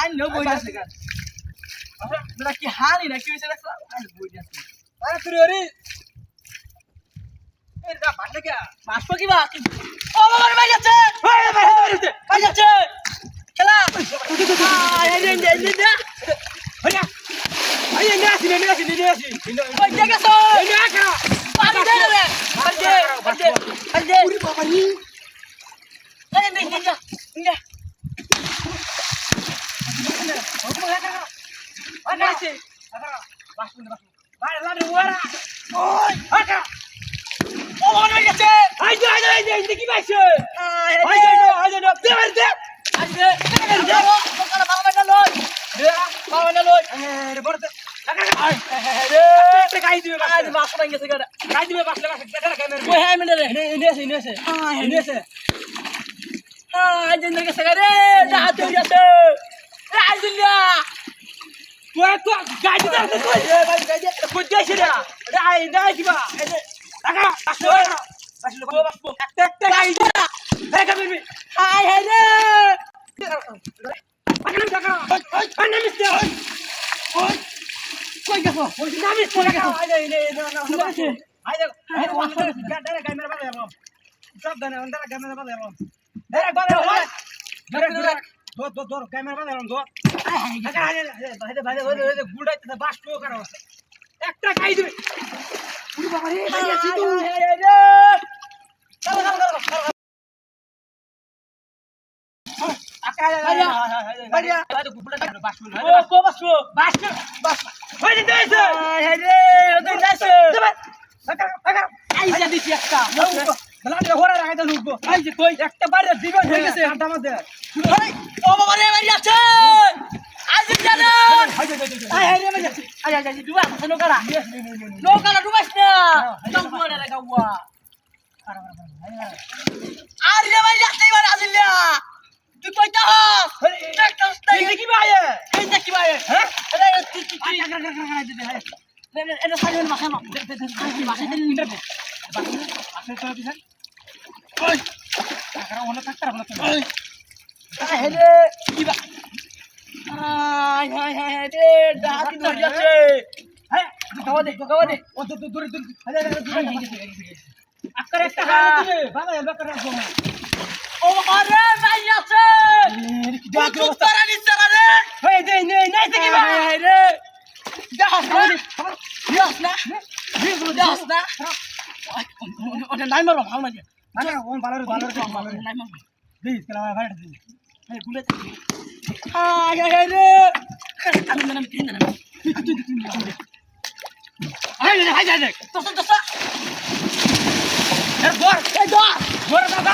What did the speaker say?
হান no বই আছে গান তোরা কি হানি না কি হইছে দেখছ আর বই আছে আরে তুই ওরে এ দা ভালো কে বাসপো কি বা ও বাবা ভাই যাচ্ছে ভাই যাচ্ছে খেলা এই রে দে হইয়া আই নে আসি ওই জায়গা সো এই না পানি দে রে পানি উড়ি বাবা নি এই নে যা নে Agak, basun. Baik, lalu luar. Oi, agak. Oh, mana dia cek? Ayo, ini gimana sih? Ayo, dia berhenti. Ayo, kalau bawa mana loy? Dia, bawa mana loy? Dia berhenti. Agak, kayak itu. Ayo, basun lagi sekarang. Kayak itu basun lagi. Kita kamera. Wah, mana deh? Ini sih. Ayo, ini sekarang. Dah tuh dia sih. Ayo dia. Tuh, gaji dah tu. Gaji. Kerja sih dah. Dah juga. Agak, basun. Tek gaji dah. Hei kami. Hai deh. Mana mesti? Oi. Kau ikut. Nama mesti kau. Ayo. Dah kamera balik. Sab dah nak kamera balik. Balik. Dor kamera balik dor. ভাই গুড়াইতে বাস তো করো একটা খাই দিবে পুরো বাবা রে যাচ্ছি তো চলো আকা ভাইয়া ভাই গুড়া বাস ও কো বাস হই দিতে আছে হে রে ওদের যাচ্ছে আকা আইসা দিছি একটা বলাতে হোরা রাখাইতে লুকবো এই যে কই একটা বাইরে দিবে হয়ে গেছে আড্ডা মধ্যে ও বাবা রে ভাই যাচ্ছে Aziz jalan. Ayo dia macam. Ayo dua seno kala. No kala dua snya. Tang gua ada gua. Ari dia macam tai mana Aziz dia. Tu kau tahu. Ini gimana? Ini gimana? Hah? Ada saja makan mak. Makan ini ni berapa? Makan tu bisa? Oi. Sekarang orang tak terang orang. Hele, iba. Hai deh, dah tidur dia sih. Hai, kau deh. Oh, dur. Ada. Akar ekta hari tu, bapa yang bakar aku. Oh, ada banyak sih. Tutup taran di sana deh. Hei, deh, naik lagi bah. Hai deh. Jas na. Oh, naik malam, hal macam. Ada, orang balar. Naik malam. Please, kalau ada. Hey, bulat. Ayo. Kami mana bikin mana? Ayo. Tos. Dor. Dor apa?